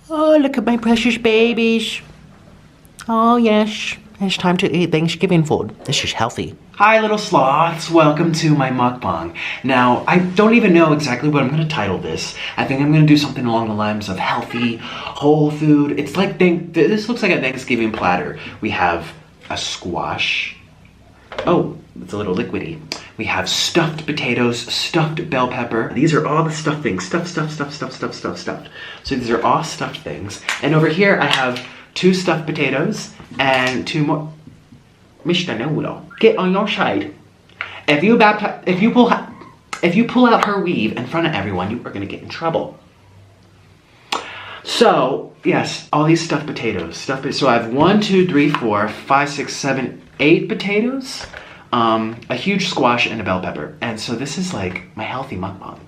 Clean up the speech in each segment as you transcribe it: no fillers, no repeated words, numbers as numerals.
Oh, look at my precious babies. Oh, yes. It's time to eat Thanksgiving food. This is healthy. Hi, little sloths. Welcome to my mukbang. Now, I don't even know exactly what I'm going to title this. I think I'm going to do something along the lines of healthy, whole food. It's like, this looks like a Thanksgiving platter. We have a squash. Oh, it's a little liquidy. We have stuffed potatoes, stuffed bell pepper. These are all the stuffed things. Stuffed. So these are all stuffed things. And over here I have 2 stuffed potatoes and 2 more. Mr. Noodle, get on your side. If you pull out her weave in front of everyone, you are gonna get in trouble. So yes, all these stuffed potatoes. So I have 1, 2, 3, 4, 5, 6, 7, 8 potatoes, a huge squash, and a bell pepper. And so this is like my healthy mukbang.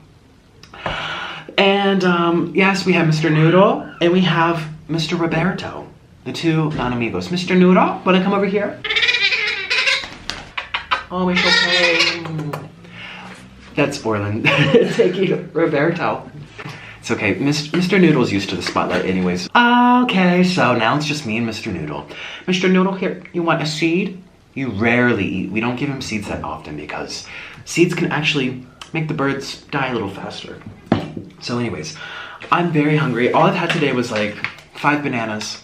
And yes, we have Mr. Noodle and we have Mr. Roberto, the 2 non-amigos. Mr. Noodle, wanna come over here? Oh, it's okay. That's Orland. Thank you, Roberto. It's okay, Mr. Noodle's used to the spotlight anyways. Okay, so now it's just me and Mr. Noodle. Mr. Noodle, here, you want a seed? You rarely eat. We don't give him seeds that often because seeds can actually make the birds die a little faster. So anyways, I'm very hungry. All I've had today was like 5 bananas.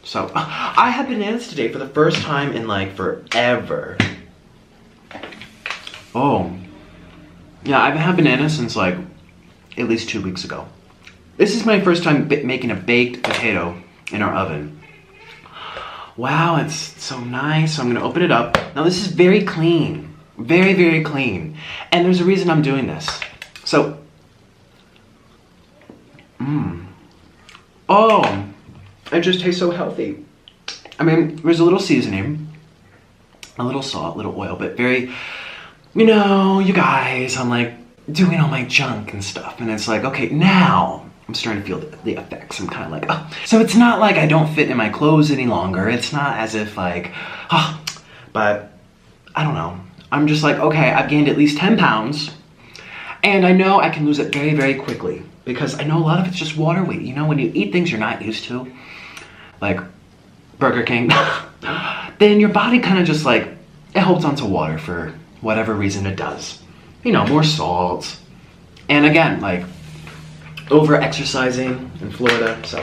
So I had bananas today for the first time in like forever. Oh, yeah, I haven't had bananas since like at least 2 weeks ago. This is my first time making a baked potato in our oven. Wow, it's so nice. So I'm gonna open it up. Now this is very clean, very, very clean. And there's a reason I'm doing this. So, oh, it just tastes so healthy. I mean, there's a little seasoning, a little salt, a little oil, but very, you know, you guys, I'm like doing all my junk and stuff. And it's like, okay, now I'm starting to feel the effects. I'm kind of like, oh. So it's not like I don't fit in my clothes any longer. It's not as if like, oh, but I don't know. I'm just like, okay, I've gained at least 10 pounds and I know I can lose it very, very quickly because I know a lot of it's just water weight. You know, when you eat things you're not used to, like Burger King, then your body kind of just like, it holds onto water for whatever reason it does. You know, more salt. And again, like, over exercising in Florida. So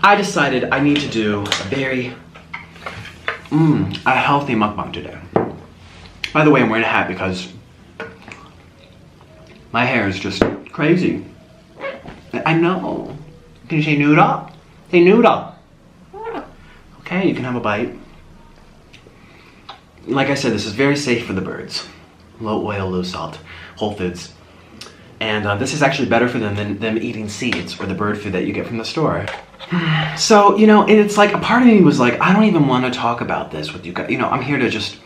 I decided I need to do a very a healthy mukbang today. By the way, I'm wearing a hat because my hair is just crazy. I know. Can you say noodle? Say noodle. Okay, you can have a bite. Like I said, this is very safe for the birds. Low oil, low salt, whole foods. And this is actually better for them than them eating seeds or the bird food that you get from the store. So, you know, it's like a part of me was like, I don't even want to talk about this with you guys. You know, I'm here to just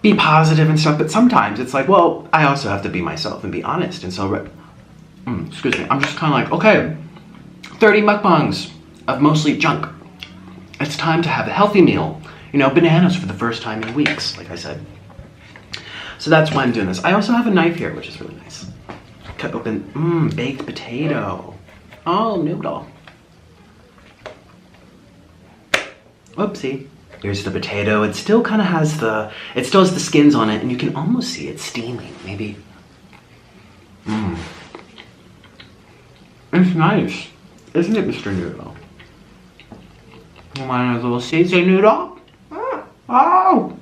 be positive and stuff. But sometimes it's like, well, I also have to be myself and be honest. And so, excuse me, I'm just kind of like, okay, 30 mukbangs of mostly junk. It's time to have a healthy meal. You know, bananas for the first time in weeks, like I said. So that's why I'm doing this. I also have a knife here, which is really nice. Cut open, baked potato. Oh, noodle. Whoopsie. Here's the potato. It still kind of has the skins on it, and you can almost see it steaming, maybe. It's nice, isn't it, Mr. Noodle? You want a little Caesar noodle? Oh!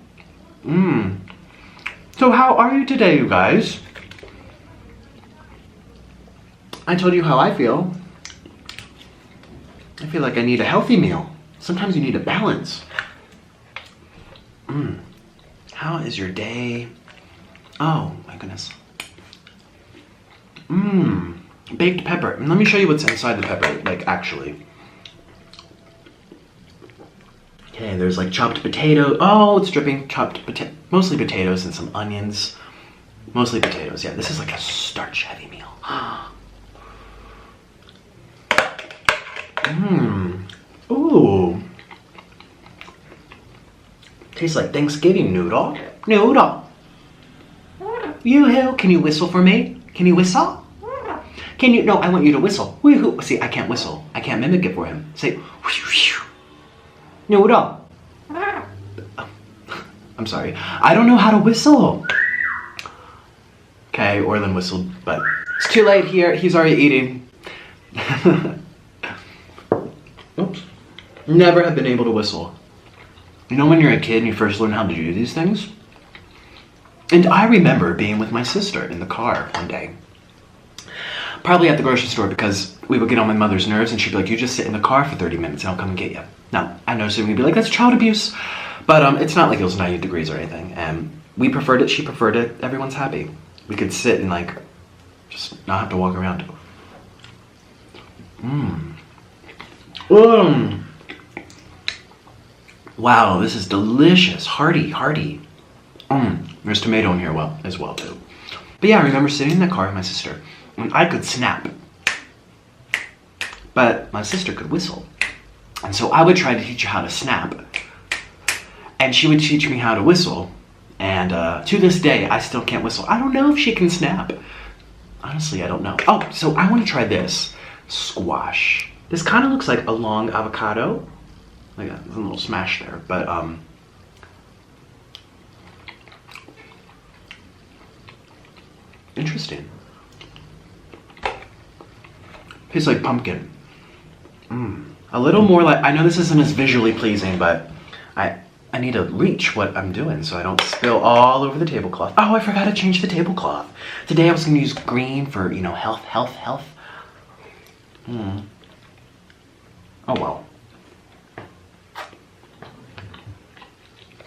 So how are you today, you guys? I told you how I feel. I feel like I need a healthy meal. Sometimes you need a balance. How is your day? Oh, my goodness. Baked pepper. And let me show you what's inside the pepper, like actually. Okay, there's like chopped potato. Oh, it's dripping mostly potatoes and some onions. Mostly potatoes. Yeah, this is like a starch-heavy meal. Ooh. Tastes like Thanksgiving noodle. Noodle. Yoo-hoo, can you whistle for me? Can you whistle? Can you, no, I want you to whistle. Woo-hoo. See, I can't whistle. I can't mimic it for him. Say, no, what? I'm sorry. I don't know how to whistle. Okay, Orlin whistled, but it's too late here. He's already eating. Oops. Never have been able to whistle. You know when you're a kid and you first learn how to do these things? And I remember being with my sister in the car one day. Probably at the grocery store because we would get on my mother's nerves and she'd be like, you just sit in the car for 30 minutes and I'll come and get you. Now, I know soon we'd be like, that's child abuse. But it's not like it was 90 degrees or anything. And we preferred it, she preferred it, everyone's happy. We could sit and like, just not have to walk around. Wow, this is delicious. Hearty. There's tomato in here as well too. But yeah, I remember sitting in the car with my sister and I could snap. But my sister could whistle. And so I would try to teach her how to snap. And she would teach me how to whistle. And to this day, I still can't whistle. I don't know if she can snap. Honestly, I don't know. Oh, so I want to try this. Squash. This kind of looks like a long avocado. Like there's a little smash there, but interesting. Tastes like pumpkin. A little more like, I know this isn't as visually pleasing, but I need to reach what I'm doing so I don't spill all over the tablecloth. Oh, I forgot to change the tablecloth. Today I was going to use green for, you know, health. Oh well.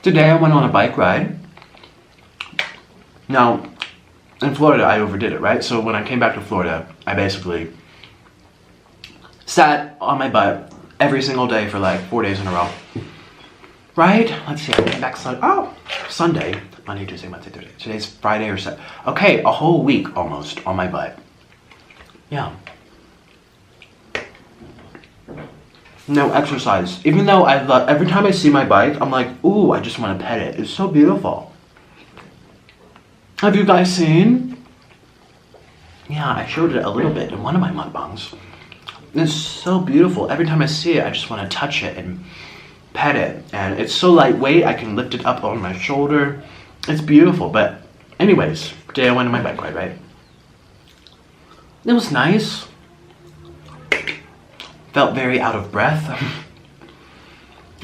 Today I went on a bike ride. Now, in Florida I overdid it, right? So when I came back to Florida, I basically sat on my butt every single day for like 4 days in a row. Right? Let's see, I came back Sunday. Monday, Tuesday, Wednesday, Thursday. Today's Friday or Saturday. Okay, a whole week almost on my butt. Yeah. No exercise. Even though I love, every time I see my bike, I'm like, ooh, I just want to pet it. It's so beautiful. Have you guys seen? Yeah, I showed it a little bit in one of my mukbangs. It's so beautiful. Every time I see it, I just want to touch it and pet it. And it's so lightweight, I can lift it up on my shoulder. It's beautiful. But anyways, today I went on my bike ride, right? It was nice. Felt very out of breath.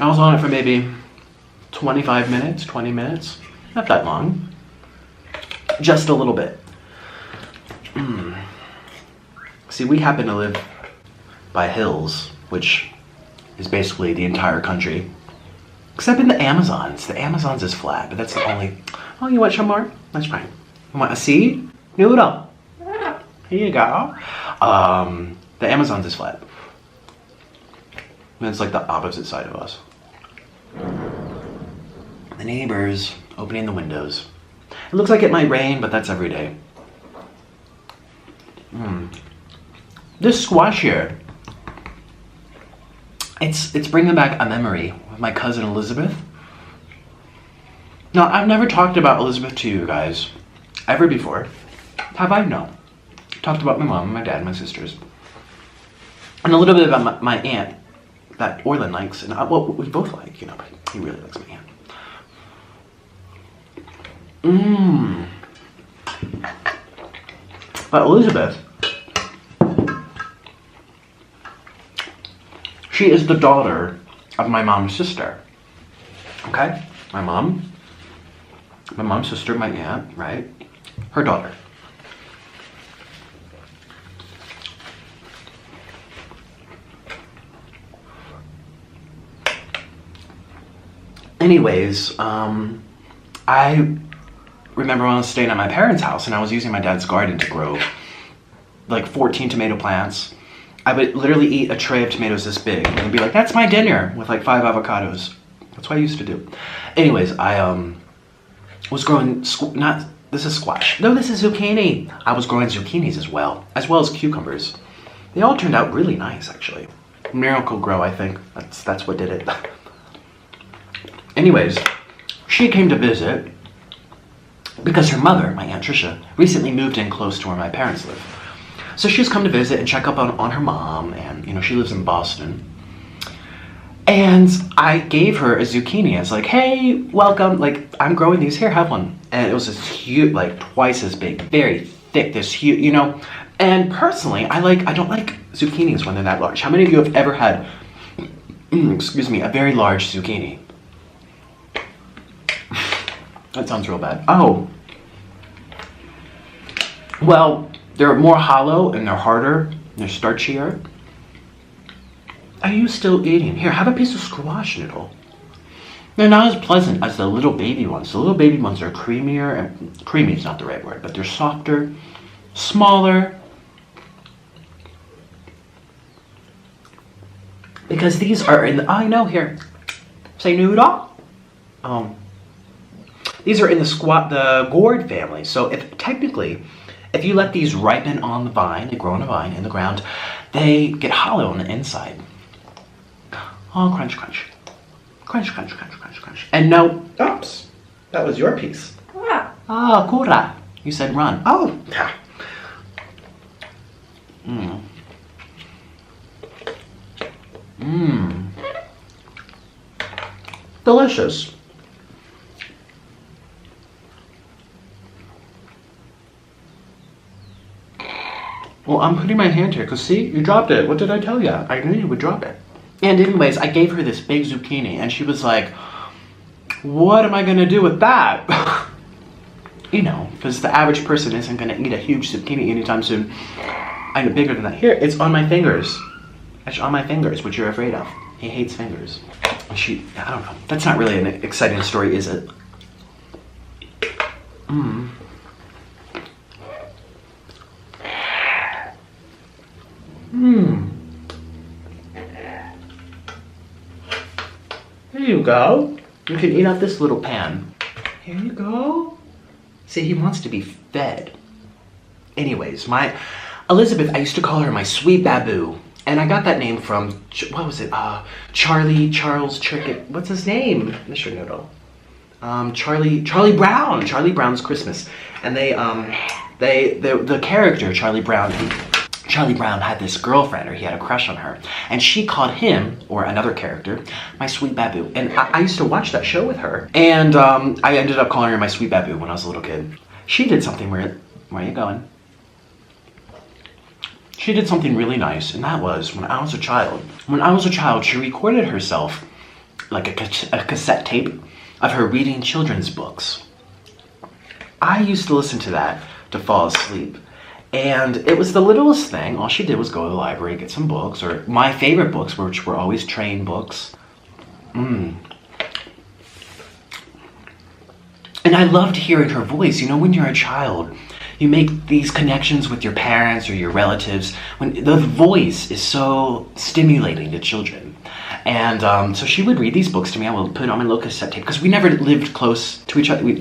I was on it for maybe 25 minutes, 20 minutes. Not that long. Just a little bit. See, we happen to live by hills, which is basically the entire country. Except in the Amazons. The Amazons is flat, but that's the only... Oh, you want some more? That's fine. You want a seed? Noodle. Here you go. The Amazons is flat. And it's like the opposite side of us. The neighbors opening the windows. It looks like it might rain, but that's every day. This squash here, it's bringing back a memory with my cousin Elizabeth. Now, I've never talked about Elizabeth to you guys ever before. Have I? No. Talked about my mom, my dad, my sisters. And a little bit about my aunt that Orlin likes, and well, we both like, you know, but he really likes my aunt. But Elizabeth, she is the daughter of my mom's sister. Okay? My mom's sister, my aunt, right? Her daughter. Anyways, I remember when I was staying at my parents' house and I was using my dad's garden to grow like 14 tomato plants. I would literally eat a tray of tomatoes this big and be like, that's my dinner with like 5 avocados. That's what I used to do. Anyways, I was growing, this is squash. No, this is zucchini. I was growing zucchinis as well as cucumbers. They all turned out really nice, actually. Miracle Grow, I think. That's what did it. Anyways, she came to visit because her mother, my Aunt Tricia, recently moved in close to where my parents live. So she's come to visit and check up on her mom, and you know, she lives in Boston. And I gave her a zucchini. It's like, hey, welcome. Like, I'm growing these. Here, have one. And it was this huge, like twice as big, very thick, this huge, you know. And personally, I don't like zucchinis when they're that large. How many of you have ever had, excuse me, a very large zucchini? That sounds real bad. Oh. Well, they're more hollow and they're harder, they're starchier. Are you still eating? Here, have a piece of squash noodle. They're not as pleasant as the little baby ones. The little baby ones are creamier, and creamy is not the right word, but they're softer, smaller. Because these are in the, I know, here, say noodle. These are in the gourd family. So if you let these ripen on the vine, they grow on a vine in the ground, they get hollow on the inside. Oh, crunch, crunch. Crunch, crunch, crunch, crunch, crunch. And no, oops, that was your piece. Ah, kura. You said run. Oh, yeah. Mmm. Mmm. Delicious. Well, I'm putting my hand here, because see, you dropped it. What did I tell you? I knew you would drop it. And anyways, I gave her this big zucchini, and she was like, what am I going to do with that? You know, because the average person isn't going to eat a huge zucchini anytime soon. I know, bigger than that. Here, it's on my fingers. It's on my fingers, which you're afraid of. He hates fingers. I don't know. That's not really an exciting story, is it? Mmm. Mmm. Here you go. You can eat out this little pan. Here you go. See, he wants to be fed. Anyways, Elizabeth, I used to call her my sweet babu. And I got that name from, what was it? Charles Cricket. What's his name? Mr. Noodle. Charlie Brown. Charlie Brown's Christmas. And the character, Charlie Brown had this girlfriend, or he had a crush on her, and she called him, or another character, my sweet babu. And I used to watch that show with her, and I ended up calling her my sweet babu when I was a little kid. She did something where are you going? She did something really nice, and that was when I was a child. When I was a child, she recorded herself, like a cassette tape, of her reading children's books. I used to listen to that to fall asleep. And it was the littlest thing. All she did was go to the library, get some books, or my favorite books, which were always train books. And I loved hearing her voice. You know, when you're a child, you make these connections with your parents or your relatives when the voice is so stimulating to children. And so she would read these books to me. I would put it on my little cassette tape, because we never lived close to each other. It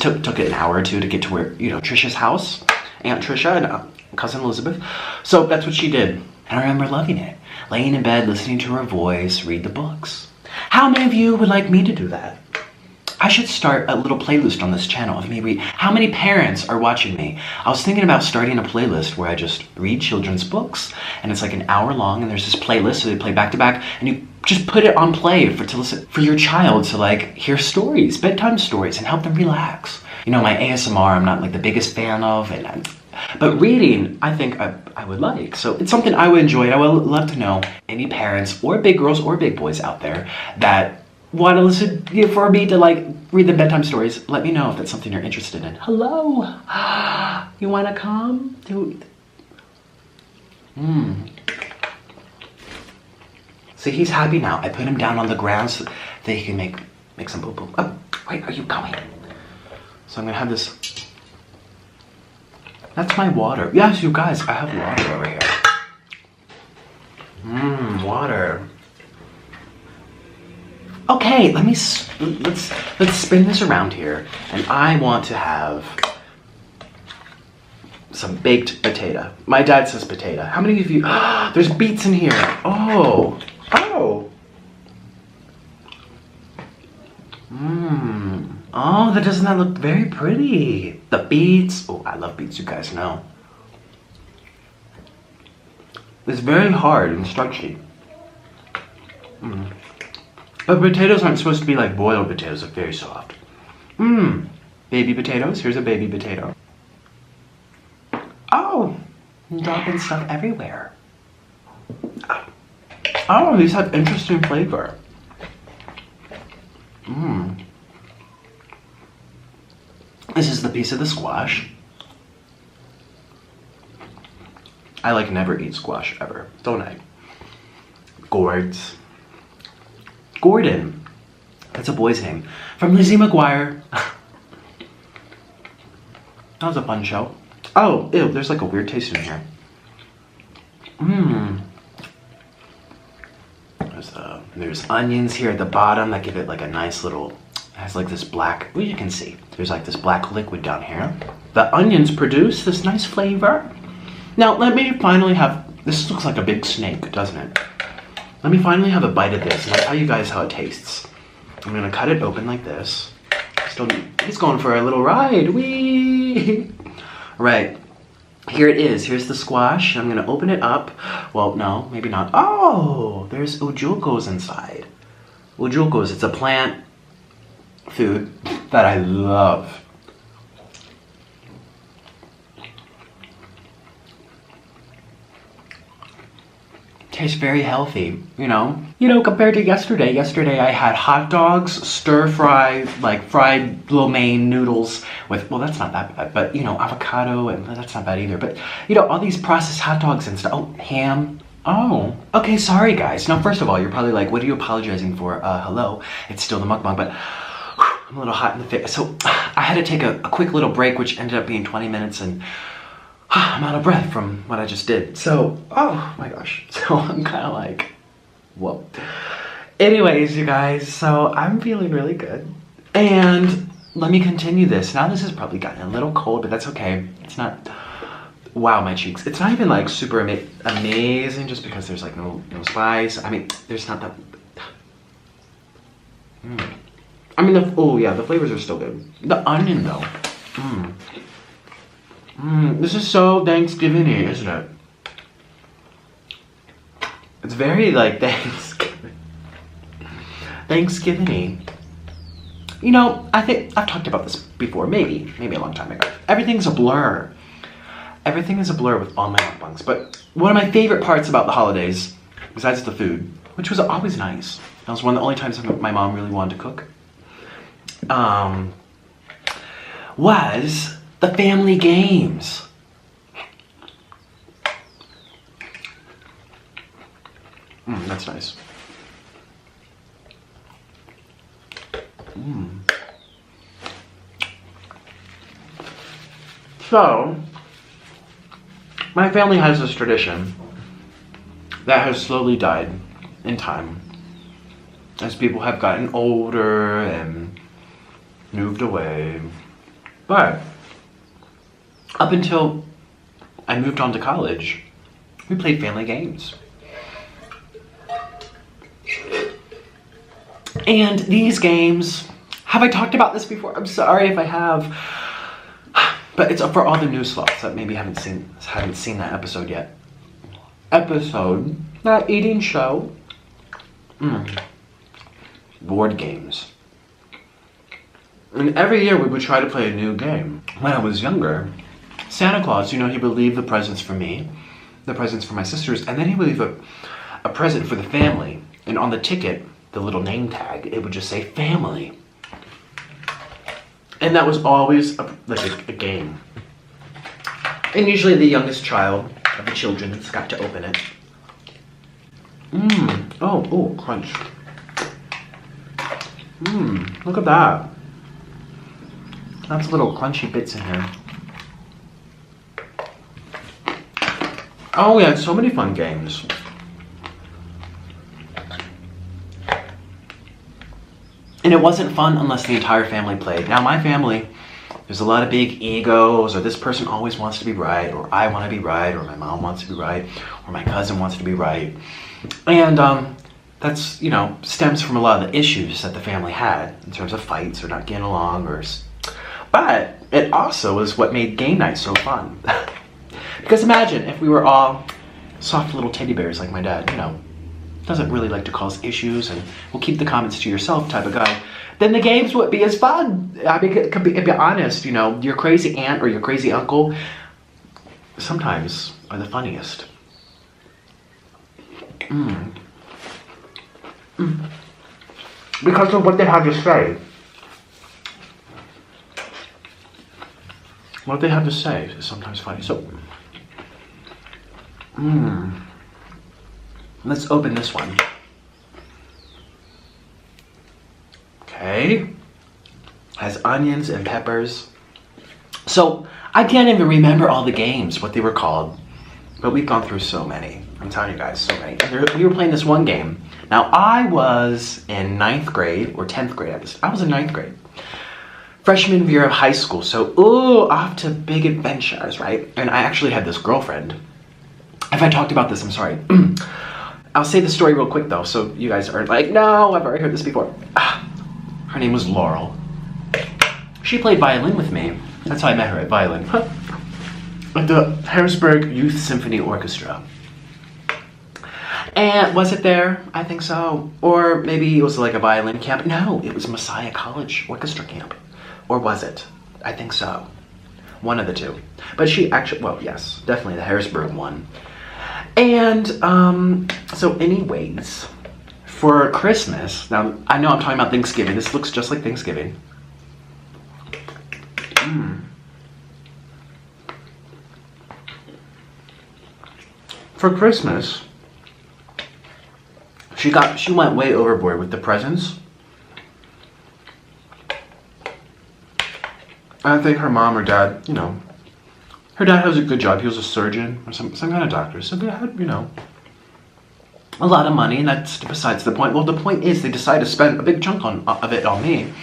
took it an hour or two to get to where, Trisha's house. Aunt Trisha and cousin Elizabeth. So that's what she did. And I remember loving it. Laying in bed, listening to her voice, read the books. How many of you would like me to do that? I should start a little playlist on this channel of me read. How many parents are watching me? I was thinking about starting a playlist where I just read children's books, and it's like an hour long, and there's this playlist, so they play back to back, and you just put it on play for your child to like hear stories, bedtime stories, and help them relax. You know, my ASMR, I'm not like the biggest fan of, but reading, I think I would like. So it's something I would enjoy. I would love to know any parents or big girls or big boys out there that want to listen for me to like read the bedtime stories. Let me know if that's something you're interested in. Hello, you want to come? See, he's happy now. I put him down on the ground so that he can make some poo-poo. Oh, wait, are you going? So I'm gonna have this. That's my water. Yes, you guys, I have water over here. Water. Okay, let's spin this around here, and I want to have some baked potato. My dad says potato. How many of you? There's beets in here. Oh. Oh, doesn't that look very pretty? The beets. Oh, I love beets, you guys know. It's very hard and starchy. But potatoes aren't supposed to be like boiled potatoes, they're very soft. Baby potatoes, here's a baby potato. Oh, I'm dropping stuff everywhere. Oh, these have interesting flavor. This is the piece of the squash. I like never eat squash ever, don't I? Gourds. Gordon. That's a boy's name. From Lizzie McGuire. That was a fun show. Oh, ew, there's like a weird taste in here. There's onions here at the bottom that give it like a nice little, it has like this black, well, you can see, there's like this black liquid down here. The onions produce this nice flavor. Now, let me finally have, this looks like a big snake, doesn't it? Let me finally have a bite of this and I'll tell you guys how it tastes. I'm gonna cut it open like this. He's going for a little ride, wee! Right, here it is, here's the squash. I'm gonna open it up. Well, no, maybe not. Oh, there's ujulcos inside. Ujulcos, it's a plant food that I love. Tastes very healthy, you know? Compared to yesterday. Yesterday I had hot dogs, stir fry, like fried lo mein noodles with, well, that's not that bad, but avocado, and that's not bad either. But, all these processed hot dogs and stuff. Oh, ham. Oh, okay, sorry guys. Now, first of all, you're probably like, what are you apologizing for? Hello, it's still the mukbang, but I'm a little hot in the face. So I had to take a quick little break, which ended up being 20 minutes, and I'm out of breath from what I just did. So, oh my gosh. So I'm kind of like, whoa. Anyways, you guys, so I'm feeling really good. And let me continue this. Now this has probably gotten a little cold, but that's okay. It's not, wow, my cheeks. It's not even like super amazing just because there's like no spice. I mean, there's not that. I mean, the flavors are still good. The onion though. This is so Thanksgiving-y, isn't it? It's very like Thanksgiving-y. I think I've talked about this before, maybe a long time ago. Everything's a blur. Everything is a blur with all my mukbangs. But one of my favorite parts about the holidays, besides the food, which was always nice, that was one of the only times my mom really wanted to cook, was the family games. That's nice. So, my family has this tradition that has slowly died in time as people have gotten older and moved away. But up until I moved on to college, we played family games. And these games, have I talked about this before? I'm sorry if I have. But it's for all the new slots that maybe haven't seen that episode yet. Not eating show. Board games. And every year we would try to play a new game. When I was younger, Santa Claus, he would leave the presents for me, the presents for my sisters, and then he would leave a present for the family. And on the ticket, the little name tag, it would just say family. And that was always a game. And usually the youngest child of the children got to open it. Oh, crunch. Look at that. Lots of little crunchy bits in here. Oh, we had so many fun games. And it wasn't fun unless the entire family played. Now my family, there's a lot of big egos, or this person always wants to be right, or I want to be right, or my mom wants to be right, or my cousin wants to be right. And that's, stems from a lot of the issues that the family had in terms of fights or not getting along, but it also is what made game night so fun. Because imagine if we were all soft little teddy bears like my dad, you know, doesn't really like to cause issues and will keep the comments to yourself type of guy, then the games would be as fun. I mean, to be honest, you know, your crazy aunt or your crazy uncle sometimes are the funniest. Because of what they have to say. What they have to say is sometimes funny. So, let's open this one. Okay. Has onions and peppers. So, I can't even remember all the games, what they were called. But we've gone through so many. I'm telling you guys, so many. And we were playing this one game. Now, I was in 9th grade, or 10th grade. I was in 9th grade. Freshman year of high school. So, off to big adventures, right? And I actually had this girlfriend. If I talked about this, I'm sorry. I'll say the story real quick, though, so you guys aren't like, no, I've already heard this before. Her name was Laurel. She played violin with me. That's how I met her, at violin. At the Harrisburg Youth Symphony Orchestra. And was it there? I think so. Or maybe it was like a violin camp. No, it was Messiah College Orchestra Camp. Or was it? I think so. One of the two. But she actually, well, yes, definitely the Harrisburg one. And, so anyways, for Christmas, now I know I'm talking about Thanksgiving. This looks just like Thanksgiving. For Christmas, she went way overboard with the presents. I think her mom or dad, you know, her dad has a good job. He was a surgeon or some kind of doctor. So they had, you know, a lot of money, and that's besides the point. Well, the point is they decided to spend a big chunk of it on me.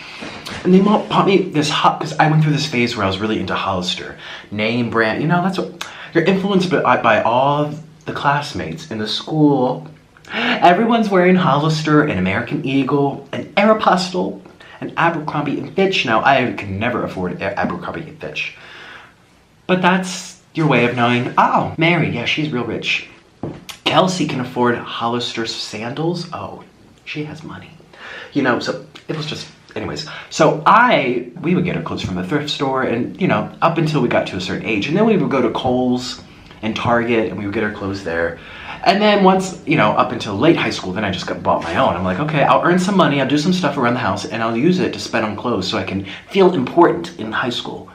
And they bought me this because I went through this phase where I was really into Hollister. Name brand, you know, that's what, you're influenced by all the classmates in the school. Everyone's wearing Hollister and American Eagle and Aeropostale and Abercrombie and Fitch. Now, I can never afford Abercrombie and Fitch. But that's your way of knowing, oh, Mary, yeah, she's real rich. Kelsey can afford Hollister sandals. Oh, she has money. You know, so it was just, anyways. So we would get our clothes from the thrift store and, you know, up until we got to a certain age. And then we would go to Kohl's and Target and we would get our clothes there. And then once, you know, up until late high school, then I just bought my own. I'm like, okay, I'll earn some money, I'll do some stuff around the house, and I'll use it to spend on clothes so I can feel important in high school.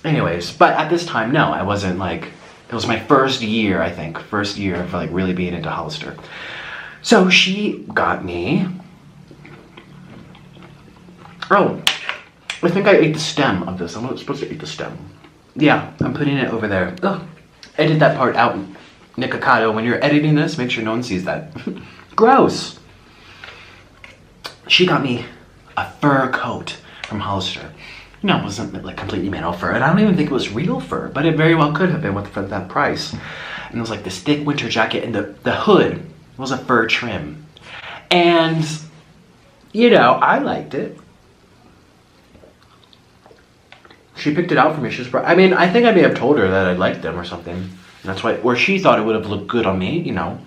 Anyways, but at this time, no, I wasn't like, it was my first year, I think, first year of like really being into Hollister. So she got me, oh, I think I ate the stem of this. I'm not supposed to eat the stem. Yeah, I'm putting it over there. Ugh. Edit that part out, Nikocado. When you're editing this, make sure no one sees that. Gross. She got me a fur coat from Hollister. No, it wasn't like completely made of fur, and I don't even think it was real fur, but it very well could have been for that price. And it was like this thick winter jacket, and the hood was a fur trim. And, you know, I liked it. She picked it out for me. She was, I mean, I think I may have told her that I liked them or something. That's why, or she thought it would have looked good on me, you know.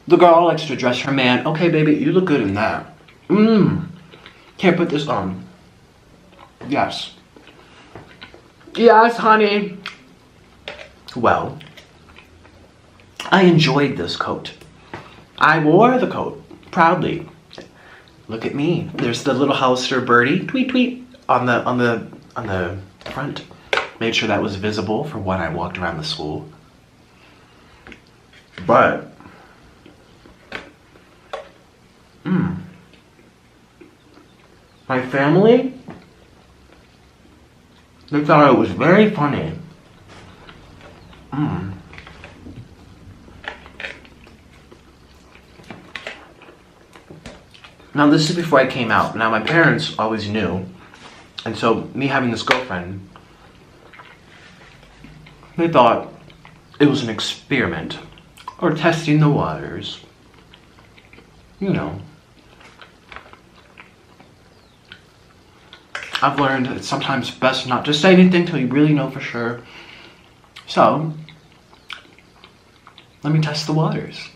The girl likes to dress her man. Okay, baby, you look good in that. Can't put this on. Yes. Yes, honey. Well, I enjoyed this coat. I wore the coat proudly. Look at me. There's the little Hollister birdie, tweet tweet, on the front. Made sure that was visible for when I walked around the school. But my family, they thought it was very funny. Now this is before I came out. Now my parents always knew. And so me having this girlfriend, they thought it was an experiment or testing the waters. You know. I've learned it's sometimes best not to say anything till you really know for sure. So, let me test the waters.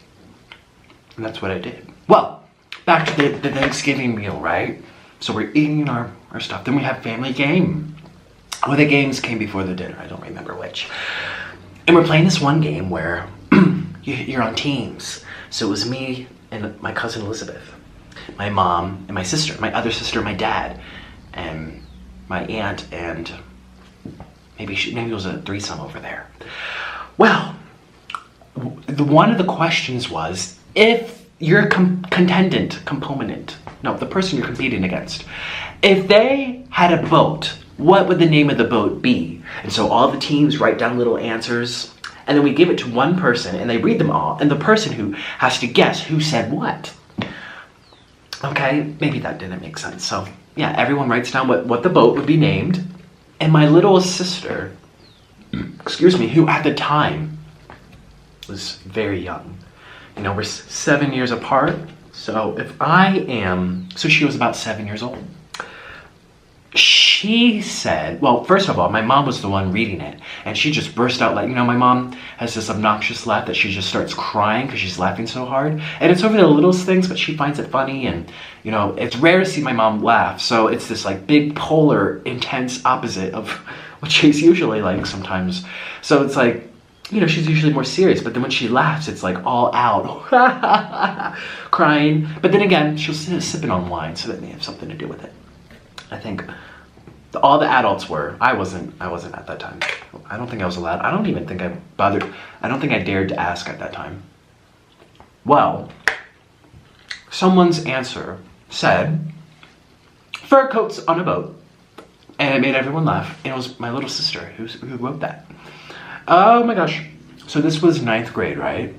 And that's what I did. Well, back to the Thanksgiving meal, right? So we're eating our stuff. Then we have family game. Oh, the games came before the dinner. I don't remember which. And we're playing this one game where you're on teams. So it was me and my cousin Elizabeth, my mom and my sister, my other sister, my dad, and my aunt, and maybe it was a threesome over there. Well, one of the questions was, if your the person you're competing against, if they had a boat, what would the name of the boat be? And so all the teams write down little answers, and then we give it to one person, and they read them all, and the person who has to guess who said what. Okay, maybe that didn't make sense. So yeah, everyone writes down what the boat would be named, and my little sister, who at the time was very young. You know, we're 7 years apart, so she was about 7 years old. She said, well, first of all, my mom was the one reading it, and she just burst out like, my mom has this obnoxious laugh that she just starts crying because she's laughing so hard. And it's over the littlest things, but she finds it funny, and, it's rare to see my mom laugh, so it's this, like, big, polar, intense opposite of what she's usually like sometimes. So it's like, she's usually more serious, but then when she laughs, it's like all out, crying. But then again, she'll sit sipping on wine, so that may have something to do with it. I think all the adults were. I wasn't at that time. I don't think I was allowed. I don't even think I bothered. I don't think I dared to ask at that time. Well, someone's answer said, fur coats on a boat. And it made everyone laugh. And it was my little sister who wrote that. Oh my gosh. So this was 9th grade, right?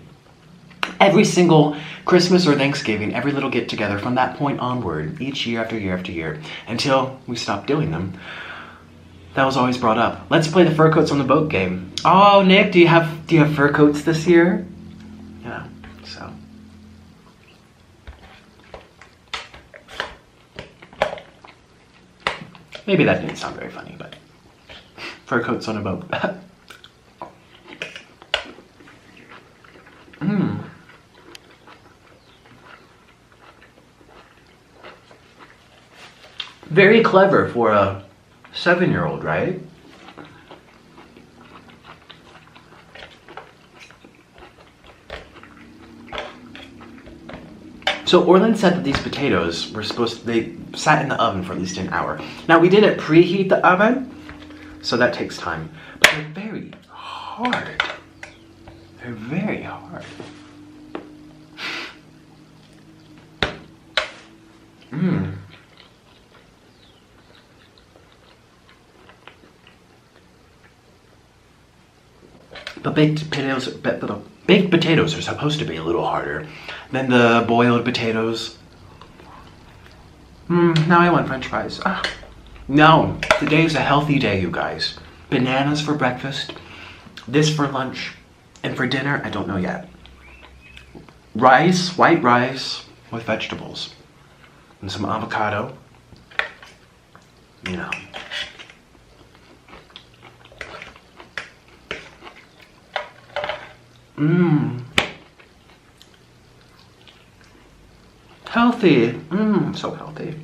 Every single Christmas or Thanksgiving, every little get together from that point onward, each year after year after year, until we stopped doing them, that was always brought up. Let's play the fur coats on the boat game. Oh, Nick, do you have fur coats this year? Yeah, so. Maybe that didn't sound very funny, but fur coats on a boat. Very clever for a 7-year-old, right? So Orlin said that these potatoes were they sat in the oven for at least an hour. Now we didn't preheat the oven, so that takes time. But they're very hard. They're very hard. But baked potatoes are supposed to be a little harder than the boiled potatoes. Now I want French fries. No, today's a healthy day, you guys. Bananas for breakfast, this for lunch, and for dinner, I don't know yet. Rice, white rice with vegetables, and some avocado. Healthy. So healthy.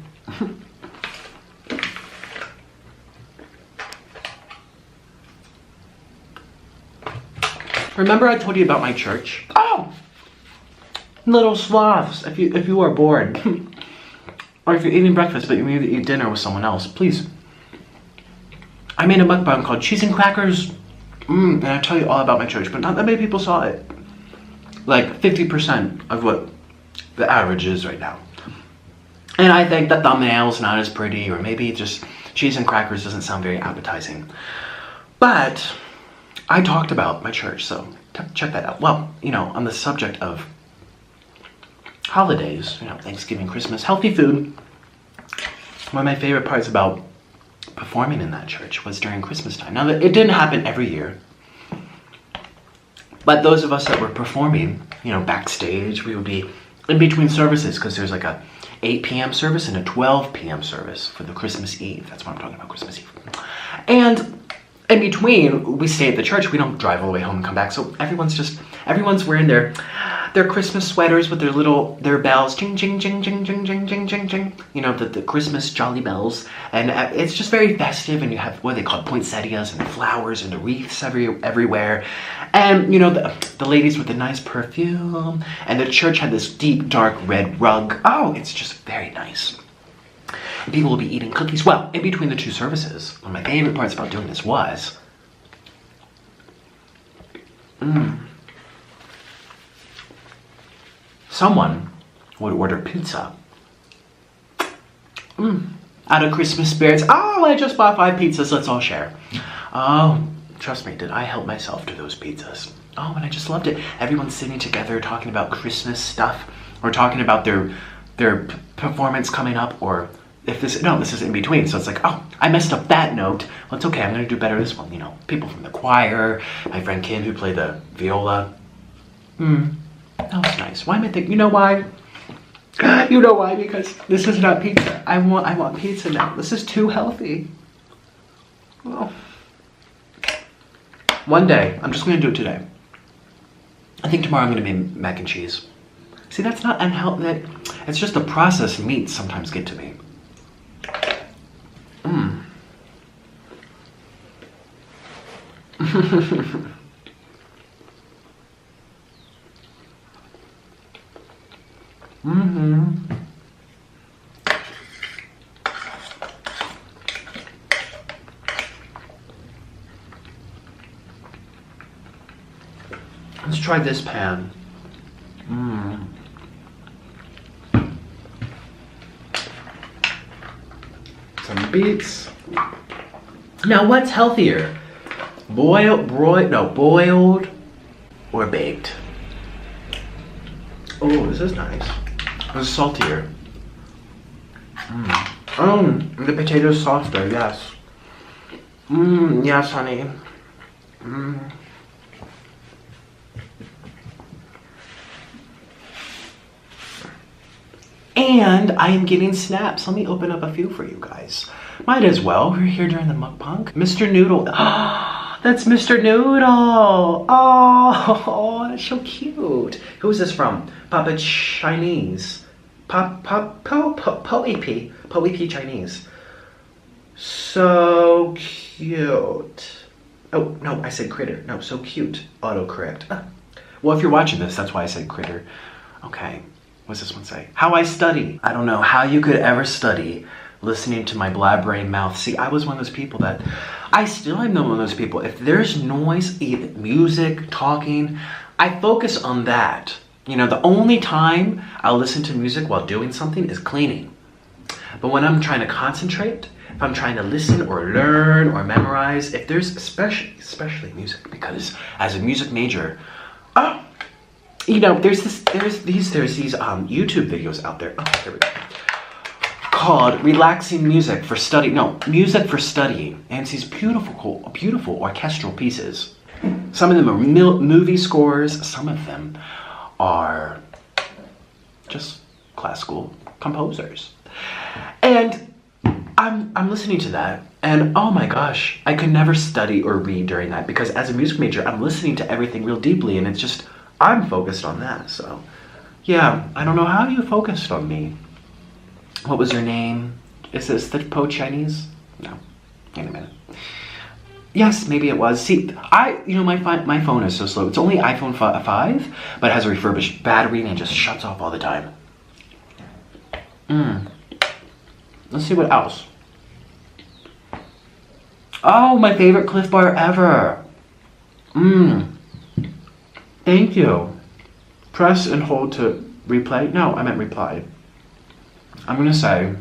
Remember I told you about my church? Oh! Little sloths, if you are bored. Or if you're eating breakfast but you need to eat dinner with someone else, please. I made a mukbang called Cheese and Crackers. And I tell you all about my church, but not that many people saw it. Like 50% of what the average is right now. And I think the thumbnail's not as pretty, or maybe just cheese and crackers doesn't sound very appetizing. But I talked about my church, so check that out. Well, on the subject of holidays, Thanksgiving, Christmas, healthy food, one of my favorite parts about performing in that church was during Christmas time. Now, it didn't happen every year, but those of us that were performing, backstage, we would be in between services, because there's like a 8 p.m. service and a 12 p.m. service for the Christmas Eve. That's what I'm talking about, Christmas Eve. And in between, we stay at the church. We don't drive all the way home and come back. So everyone's wearing their Christmas sweaters with their bells, jing, jing, jing, jing, jing, jing, jing, jing, jing. You know, the Christmas jolly bells. And it's just very festive. And you have, what are they called, poinsettias and flowers and the wreaths everywhere. And, you know, the ladies with the nice perfume. And the church had this deep, dark red rug. Oh, it's just very nice. And people will be eating cookies. Well, in between the two services, one of my favorite parts about doing this was... someone would order pizza. Out of Christmas spirits. Oh, I just bought 5 pizzas. Let's all share. Oh, trust me, did I help myself to those pizzas? Oh, and I just loved it. Everyone's sitting together talking about Christmas stuff, or talking about their performance coming up, or if this is in between. So it's like, oh, I messed up that note. Well, it's okay. I'm gonna do better this one. You know, people from the choir, my friend Kim who played the viola. That was nice. Why am I thinking? You know why? You know why? Because this is not pizza. I want pizza now. This is too healthy. Well, one day, I'm just gonna do it today. I think tomorrow I'm gonna make mac and cheese. See, that's not unhealthy. It's just the processed meats sometimes get to me. Let's try this pan. Some beets. Now, what's healthier? Boiled or baked? Oh, this is nice. This is saltier. The potatoes softer, yes. Yes, honey. And I am getting snaps. Let me open up a few for you guys. Might as well. We're here during the mukbang. Mr. Noodle. That's Mr. Noodle. Oh, that's so cute. Who's this from? Papa Chinese. Po-e-p Chinese. So cute. Oh, no, I said critter. No, so cute. Autocorrect. Well, if you're watching this, that's why I said critter. Okay. What's this one say? How I study. I don't know how you could ever study listening to my blabbering mouth. See, I was one of those people that... I still am one of those people. If there's noise, either music, talking, I focus on that. You know, the only time I'll listen to music while doing something is cleaning. But when I'm trying to concentrate, if I'm trying to listen or learn or memorize, if there's especially music, because as a music major, you know, there's these YouTube videos out there. Oh, there we go. Called Relaxing Music for Study. No, Music for Studying. And it's these beautiful orchestral pieces. Some of them are movie scores. Some of them are just classical composers. And I'm listening to that, and oh my gosh, I could never study or read during that, because as a music major, I'm listening to everything real deeply, and it's just, I'm focused on that. So yeah, I don't know how you focused on me. What was your name? Is this the Po Chinese? No. Wait a minute. Yes, maybe it was. See, my phone is so slow. It's only iPhone 5, but it has a refurbished battery and it just shuts off all the time. Let's see what else. Oh, my favorite Cliff Bar ever. Thank you. Press and hold to replay. No, I meant reply. I'm gonna say,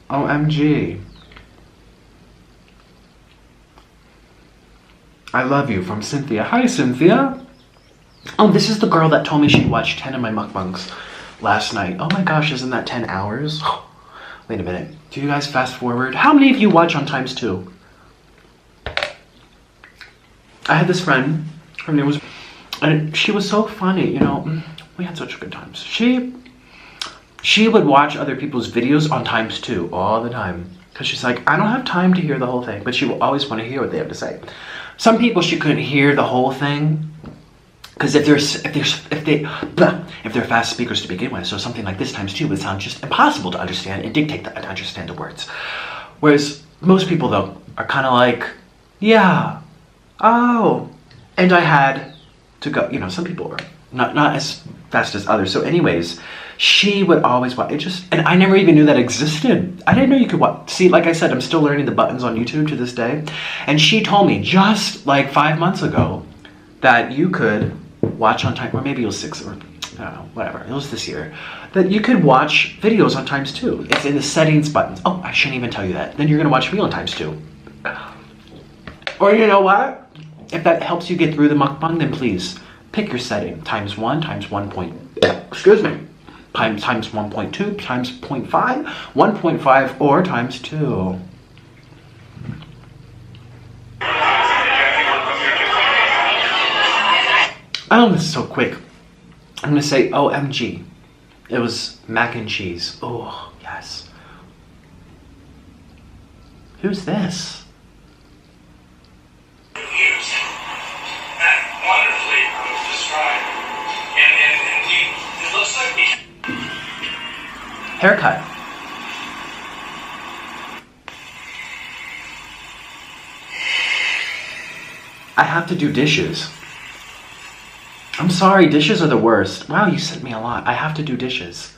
OMG. I love you, from Cynthia. Hi, Cynthia. Oh, this is the girl that told me she watched 10 of my mukbangs last night. Oh my gosh, isn't that 10 hours? Wait a minute. Do you guys fast forward? How many of you watch on ×2? I had this friend, her name was, and she was so funny, you know, we had such good times. She would watch other people's videos on ×2 all the time. Because she's like, I don't have time to hear the whole thing, but she will always want to hear what they have to say. Some people she couldn't hear the whole thing because if they're fast speakers to begin with, so something like this times 2 would sound just impossible to understand and dictate to understand the words. Whereas most people though are kind of like, yeah, oh, and I had to go. You know, some people are not as fast as others. So anyways, she would always watch it just, and I never even knew that existed. I didn't know you could watch. See, like I said, I'm still learning the buttons on YouTube to this day. And she told me just like 5 months ago that you could watch on time, or maybe it was 6 or I don't know, whatever. It was this year that you could watch videos on times 2. It's in the settings buttons. Oh, I shouldn't even tell you that. Then you're gonna watch me on times 2. Or you know what? If that helps you get through the mukbang, then please pick your setting. ×1, excuse me. Times 1.2, times 0.5, 1.5, or times 2. Oh, this is so quick. I'm gonna say OMG. It was mac and cheese. Oh, yes. Who's this? Haircut. I have to do dishes. I'm sorry, dishes are the worst. Wow, you sent me a lot. I have to do dishes.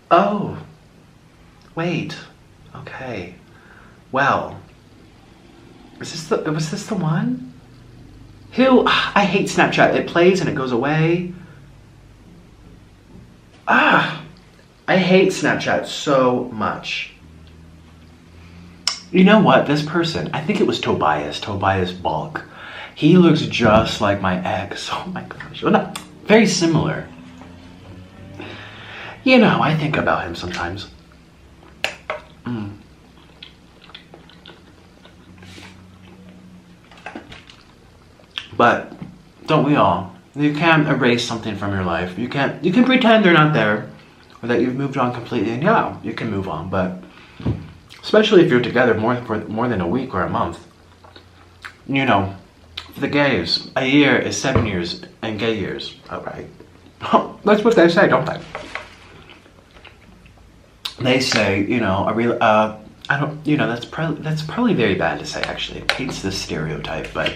Oh. Wait. Okay. Well. Was this the one? Who? I hate Snapchat. It plays and it goes away. I hate Snapchat so much. You know what? This person, I think it was Tobias Bulk. He looks just like my ex. Oh my gosh. Well, not very similar. You know, I think about him sometimes. But don't we all? You can't erase something from your life. You can pretend they're not there, or that you've moved on completely, and yeah, you can move on, but especially if you're together for more than a week or a month. You know, for the gays, a year is 7 years in gay years. Alright. That's what they say, don't they? They say, you know, I don't, you know, that's probably very bad to say, actually. It hates this stereotype, but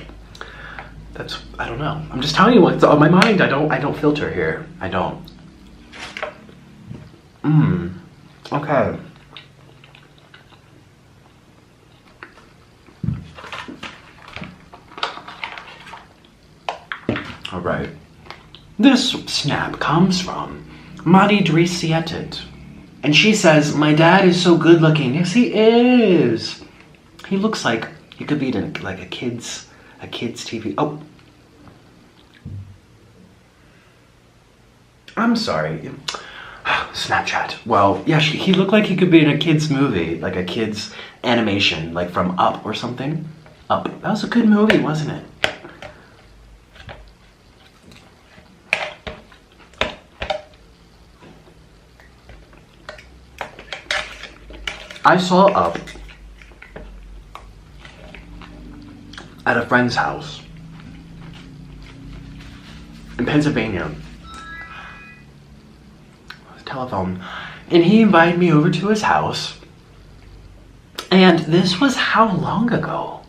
I don't know. I'm just telling you what's on my mind. I don't filter here. I don't. Okay. All right. This snap comes from Mari Drisietet. And she says, my dad is so good looking. Yes, he is. He looks like he could be in like a kid's TV. Oh. I'm sorry. Snapchat. Well, yeah, he looked like he could be in a kid's movie, like a kid's animation, like from Up or something. Up. That was a good movie, wasn't it? I saw Up at a friend's house in Pennsylvania. Telephone. And he invited me over to his house. And this was how long ago?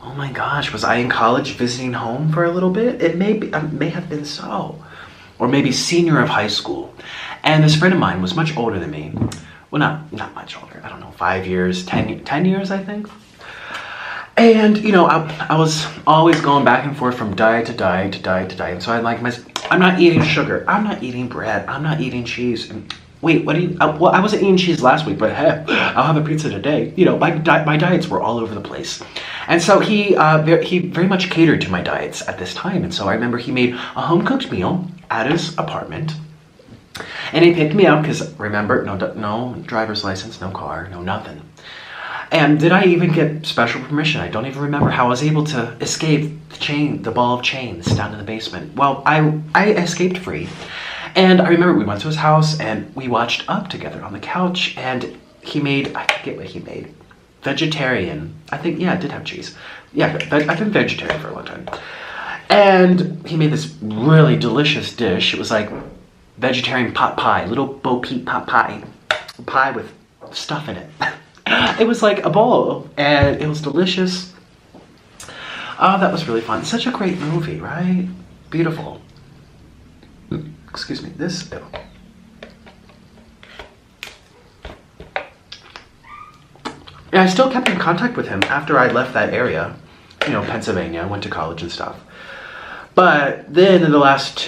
Oh my gosh, was I in college visiting home for a little bit? It may have been so. Or maybe senior of high school. And this friend of mine was much older than me. Well, not much older. I don't know, 5 years, 10 years, I think. And, you know, I was always going back and forth from diet to diet to diet to diet. And so I'm not eating sugar. I'm not eating bread. I'm not eating cheese. And wait, what do you, well, I wasn't eating cheese last week, but hey, I'll have a pizza today. You know, my diets were all over the place. And so he very much catered to my diets at this time. And so I remember he made a home-cooked meal at his apartment. And he picked me up because, remember, no driver's license, no car, no nothing. And did I even get special permission? I don't even remember how I was able to escape the ball of chains down in the basement. Well, I escaped free. And I remember we went to his house and we watched Up together on the couch, and he made, I forget what he made. Vegetarian. I think, yeah, it did have cheese. Yeah, I've been vegetarian for a long time. And he made this really delicious dish. It was like vegetarian pot pie, little Bo Peep pot pie. Pie with stuff in it. It was like a bowl, and it was delicious. Oh, that was really fun. Such a great movie, right? Beautiful. Excuse me, this... And I still kept in contact with him after I left that area. You know, Pennsylvania, went to college and stuff. But then in the last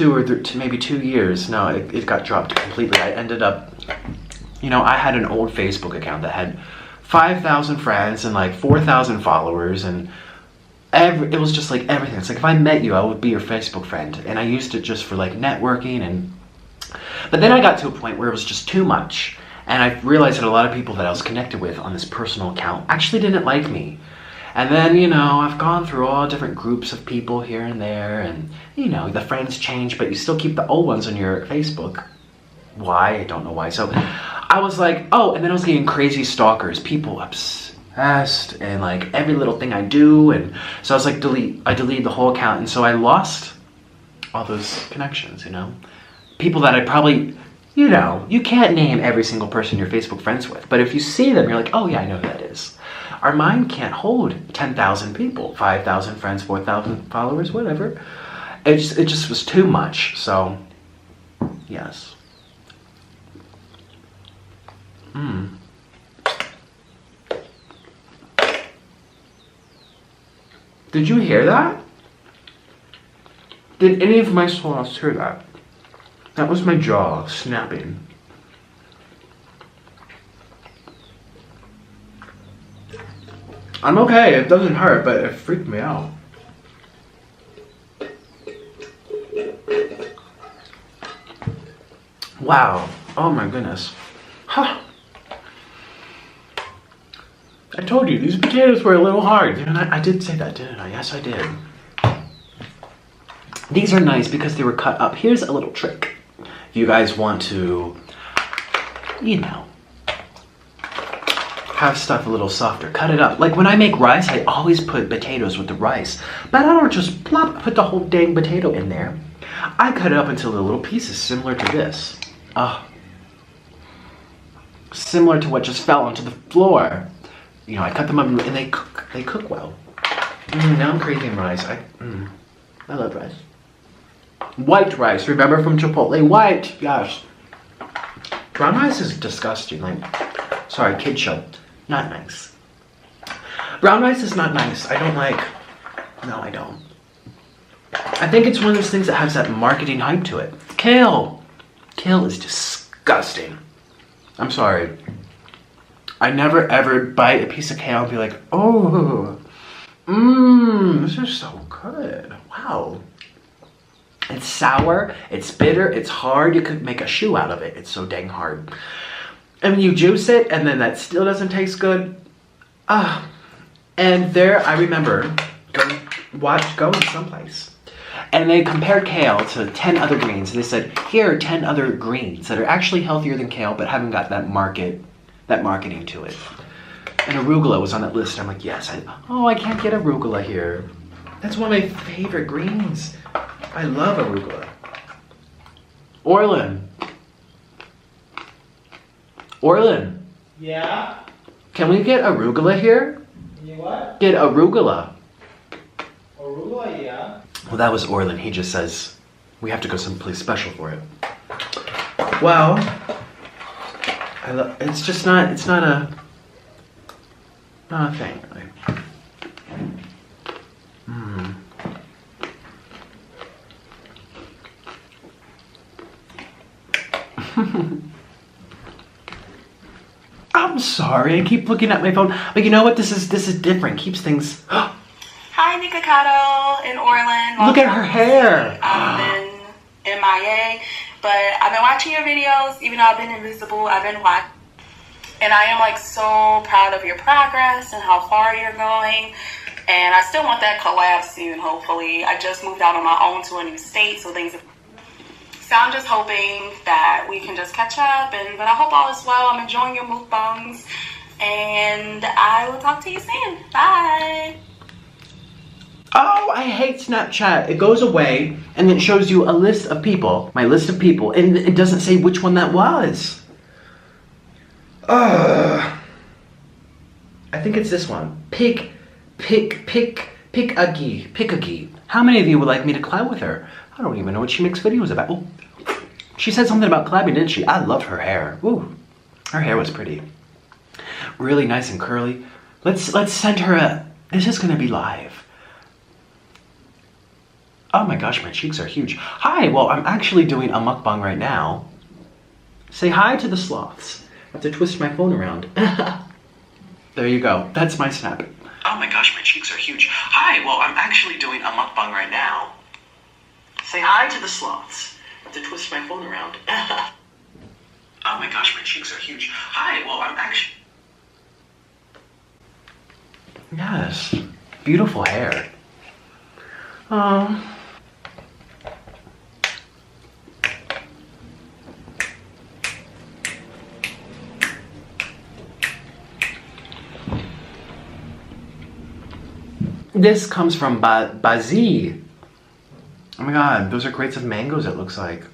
maybe 2 years, no, it got dropped completely. I ended up, you know, I had an old Facebook account that had 5,000 friends and like 4,000 followers, and it was just like everything. It's like if I met you, I would be your Facebook friend. And I used it just for like networking, but then I got to a point where it was just too much. And I realized that a lot of people that I was connected with on this personal account actually didn't like me. And then, you know, I've gone through all different groups of people here and there, and, you know, the friends change, but you still keep the old ones on your Facebook. Why? I don't know why. So I was like, oh, and then I was getting crazy stalkers, people obsessed, and like every little thing I do. And so I was like, I deleted the whole account. And so I lost all those connections, you know, people that I probably, you know, you can't name every single person you're Facebook friends with, but if you see them, you're like, oh yeah, I know who that is. Our mind can't hold 10,000 people, 5,000 friends, 4,000 followers, whatever. It just was too much. So, yes. Did you hear that? Did any of my sloths hear that? That was my jaw snapping. I'm okay, it doesn't hurt, but it freaked me out. Wow, oh my goodness. Huh. I told you, these potatoes were a little hard. And I did say that, didn't I? Yes, I did. These are nice because they were cut up. Here's a little trick. If you guys want to, you know, have stuff a little softer, cut it up. Like when I make rice, I always put potatoes with the rice, but I don't just plop, put the whole dang potato in there. I cut it up into little pieces similar to this. Similar to what just fell onto the floor. You know, I cut them up and they cook well. Now I'm craving rice. I love rice. White rice, remember from Chipotle? White, yes. Brown rice is disgusting, like, sorry, kid show. Not nice. Brown rice is not nice. I don't like, no, I don't. I think it's one of those things that has that marketing hype to it. Kale. Kale is disgusting. I'm sorry. I never ever bite a piece of kale and be like, oh, this is so good. Wow. It's sour, it's bitter, it's hard. You could make a shoe out of it. It's so dang hard. And when you juice it and then that still doesn't taste good. And there I remember going someplace. And they compared kale to 10 other greens. And they said, here are 10 other greens that are actually healthier than kale but haven't got that marketing to it. And arugula was on that list. I'm like, yes. I can't get arugula here. That's one of my favorite greens. I love arugula. Orlin. Yeah? Can we get arugula here? You what? Get arugula. Arugula, yeah. Well, that was Orlin. He just says we have to go someplace special for it. Well, it's just not. It's not a thing. Really. I'm sorry, I keep looking at my phone. But you know what? This is different. Keeps things. Hi, Nikocado in Orland. Look at her hair. I've been MIA, but I've been watching your videos. Even though I've been invisible, I've been watching. And I am like so proud of your progress and how far you're going. And I still want that collab soon, hopefully. I just moved out on my own to a new state, so So I'm just hoping that we can just catch up, but I hope all is well. I'm enjoying your mukbangs, and I will talk to you soon. Bye. Oh, I hate Snapchat. It goes away and it shows you a list of people, my list of people, and it doesn't say which one that was. I think it's this one. Pick-a-gee. How many of you would like me to collab with her? I don't even know what she makes videos about. Oh, she said something about collabing, didn't she? I loved her hair. Ooh, her hair was pretty. Really nice and curly. Let's send her a, this is gonna be live. Oh my gosh, my cheeks are huge. Hi, well, I'm actually doing a mukbang right now. Say hi to the sloths. I have to twist my phone around. There you go. That's my snap. Oh my gosh, my cheeks are huge. Hi, well, I'm actually doing a mukbang right now. Say hi to the sloths. I have to twist my phone around. Oh my gosh, my cheeks are huge. Hi, well, I'm actually... Yes, beautiful hair. This comes from Bazi. Oh my god, those are crates of mangoes, it looks like.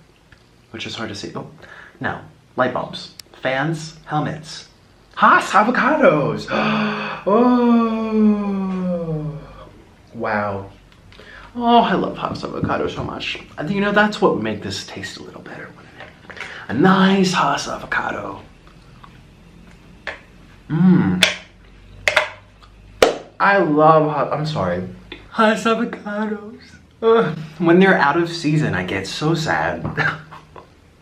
Which is hard to see. Oh, no. Light bulbs. Fans. Helmets. Haas avocados! Oh! Wow. Oh, I love Haas avocado so much. I think, you know, that's what would make this taste a little better, wouldn't it? A nice Haas avocado. Mmm. I love, I'm sorry, Haas avocados. When they're out of season, I get so sad.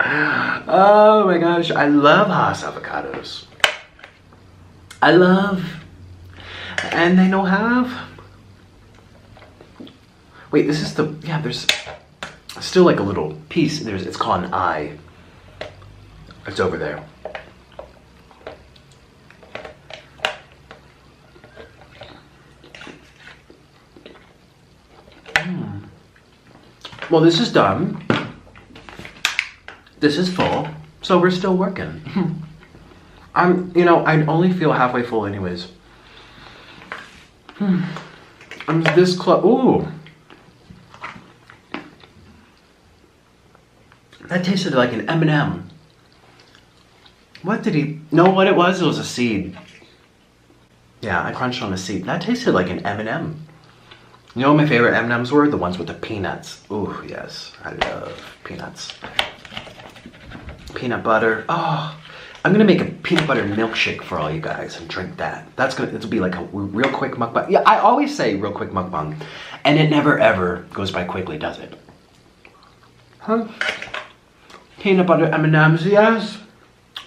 Oh my gosh, I love Haas avocados. I love, and they don't have. Wait, this is the, yeah, there's still like a little piece. It's called an eye. It's over there. Well, this is done. This is full, so we're still working. You know, I only feel halfway full anyways. I'm this close. Ooh. That tasted like an M&M. What did he, know what it was? It was a seed. Yeah, I crunched on a seed. That tasted like an M&M. You know what my favorite M&Ms were? The ones with the peanuts. Ooh, yes, I love peanuts. Peanut butter. Oh, I'm gonna make a peanut butter milkshake for all you guys and drink that. It'll be like a real quick mukbang. Yeah, I always say real quick mukbang, and it never ever goes by quickly, does it? Huh? Peanut butter M&Ms, yes.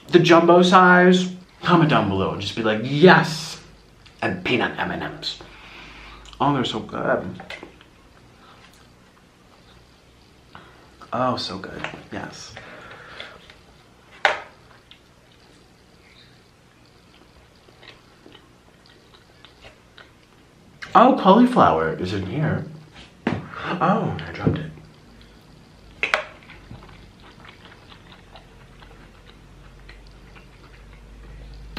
The jumbo size. Comment down below and just be like, yes. And peanut M&Ms. Oh, they're so good. Oh, so good. Yes. Oh, cauliflower is in here. Oh, I dropped it.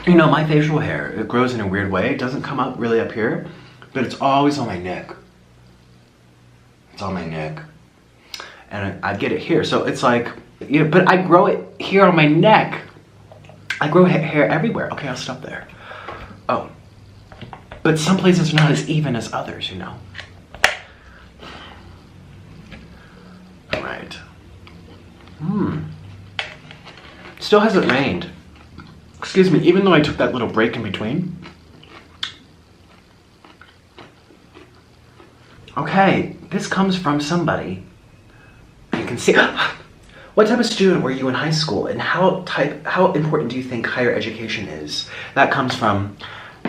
You know, my facial hair, it grows in a weird way. It doesn't come up really up here, but it's always on my neck. It's on my neck. And I get it here. So it's like, you know, but I grow it here on my neck. I grow hair everywhere. Okay, I'll stop there. Oh. But some places are not as even as others, you know. All right. Still hasn't rained. Excuse me, even though I took that little break in between. Okay, this comes from somebody. You can see. What type of student were you in high school, and how important do you think higher education is? That comes from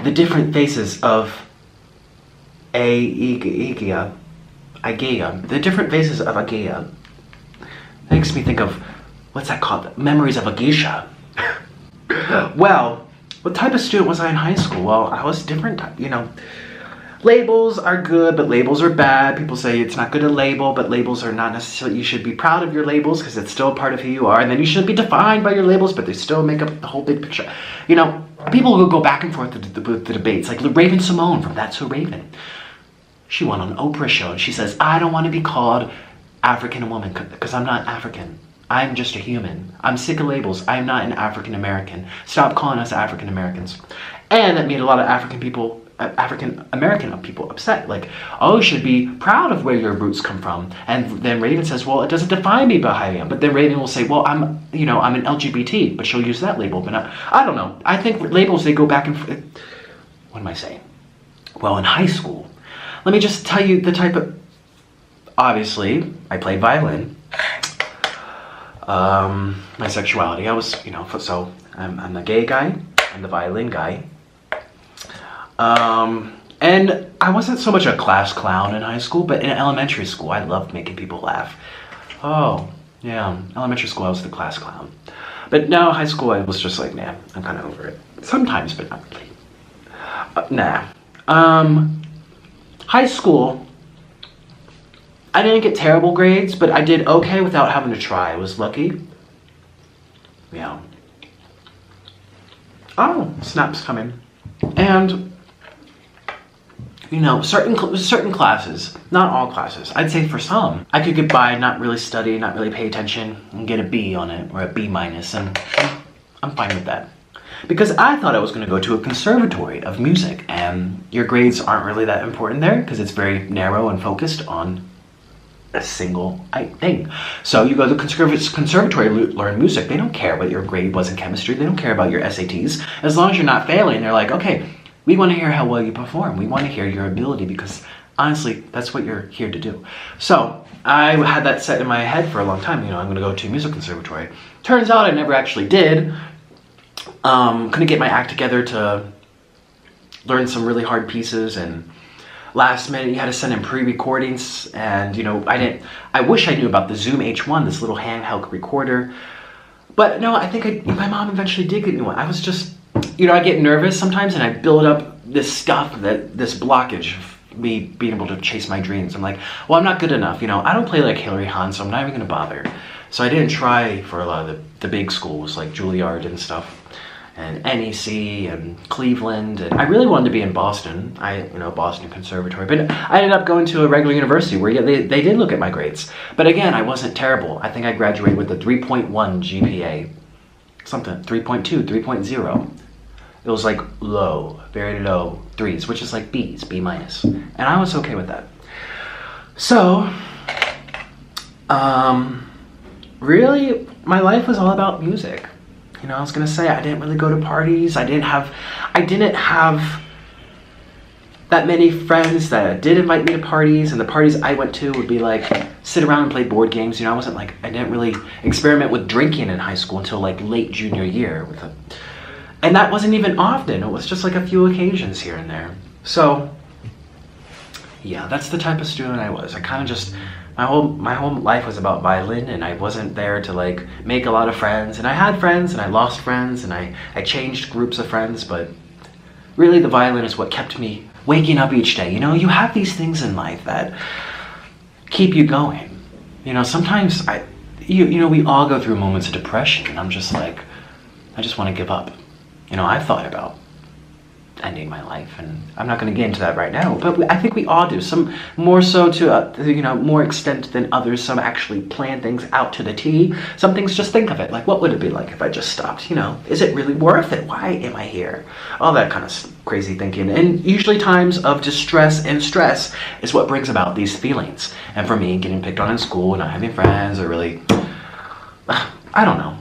the different faces of Igea. The different faces of Igea. Makes me think of, what's that called? Memories of a geisha. Well, what type of student was I in high school? Well, I was different, you know. labels are good, but labels are bad. People say it's not good to label, but labels are not necessarily, you should be proud of your labels because it's still part of who you are. And then you shouldn't be defined by your labels, but they still make up the whole big picture. You know, people will go back and forth with the debates. Like Raven Simone from That's So Raven. She went on an Oprah show and she says, I don't want to be called African woman because I'm not African. I'm just a human. I'm sick of labels. I'm not an African American. Stop calling us African Americans. And that made a lot of African American people upset. Like, oh, you should be proud of where your roots come from. And then Raven says, well, it doesn't define me by who I am. But then Raven will say, well, I'm an LGBT, but she'll use that label. But I don't know. I think labels, they go back and forth. What am I saying? Well, in high school, let me just tell you the type of, obviously, I played violin. My sexuality, I was, so I'm the gay guy, I'm the violin guy. And I wasn't so much a class clown in high school, but in elementary school, I loved making people laugh. Oh, yeah, elementary school, I was the class clown. But now high school, I was just like, nah, I'm kind of over it. Sometimes, but not really. High school, I didn't get terrible grades, but I did okay without having to try. I was lucky. Yeah. Oh, snap's coming. And, certain classes, not all classes, I'd say for some, I could get by, not really study, not really pay attention, and get a B on it, or a B minus, and I'm fine with that. Because I thought I was going to go to a conservatory of music, and your grades aren't really that important there, because it's very narrow and focused on a single thing. So you go to the conservatory, learn music. They don't care what your grade was in chemistry. They don't care about your SATs. As long as you're not failing, they're like, okay, we want to hear how well you perform. We want to hear your ability because honestly, that's what you're here to do. So I had that set in my head for a long time. I'm going to go to a music conservatory. Turns out I never actually did. Couldn't get my act together to learn some really hard pieces, and last minute you had to send in pre-recordings, and I wish I knew about the Zoom H1, this little handheld recorder, but no, I think my mom eventually did get me one. I was just, I get nervous sometimes and I build up this blockage of me being able to chase my dreams. I'm like, well, I'm not good enough, I don't play like Hillary Hahn, so I'm not even gonna bother. So I didn't try for a lot of the big schools like Juilliard and stuff, and NEC and Cleveland, and I really wanted to be in Boston. Boston Conservatory, but I ended up going to a regular university where they did look at my grades. But again, I wasn't terrible. I think I graduated with a 3.1 GPA, something, 3.2, 3.0. It was like low, very low threes, which is like B's, B minus, and I was okay with that. So, really, my life was all about music. I was gonna say I didn't really go to parties. I didn't have that many friends that did invite me to parties, and the parties I went to would be like sit around and play board games. I didn't really experiment with drinking in high school until like late junior year and that wasn't even often. It was just like a few occasions here and there. So yeah, that's the type of student I was. I kind of just, my whole life was about violin, and I wasn't there to like make a lot of friends. And I had friends and I lost friends, and I changed groups of friends, but really the violin is what kept me waking up each day. You have these things in life that keep you going. Sometimes we all go through moments of depression, and I'm just like, I just want to give up. I've thought about ending my life, and I'm not going to get into that right now, but I think we all do. Some more so to more extent than others. Some actually plan things out to the T. Some things just think of it like, what would it be like if I just stopped? Is it really worth it? Why am I here? All that kind of crazy thinking. And usually times of distress and stress is what brings about these feelings. And for me, getting picked on in school, not having friends, or really, I don't know,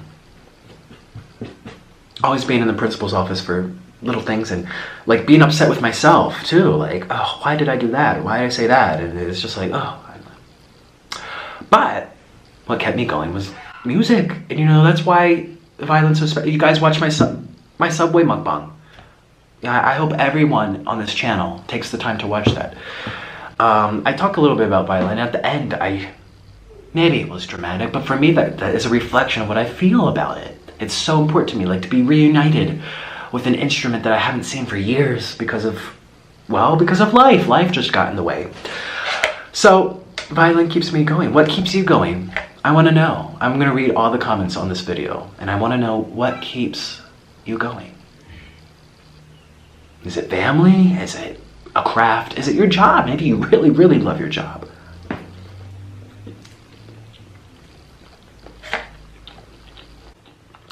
always being in the principal's office for little things, and like being upset with myself too, like, oh, why did I do that, or why did I say that? And it's just like, oh, I don't know. But what kept me going was music, and that's why the violin's so special. You guys watch my Subway mukbang. I hope everyone on this channel takes the time to watch that. I talk a little bit about violin at the end. Maybe it was dramatic, but for me that is a reflection of what I feel about it. It's so important to me, like to be reunited with an instrument that I haven't seen for years because of Well, because of life. Life just got in the way. So, violin keeps me going. What keeps you going? I want to know. I'm going to read all the comments on this video, and I want to know what keeps you going. Is it family? Is it a craft? Is it your job? Maybe you really, really love your job.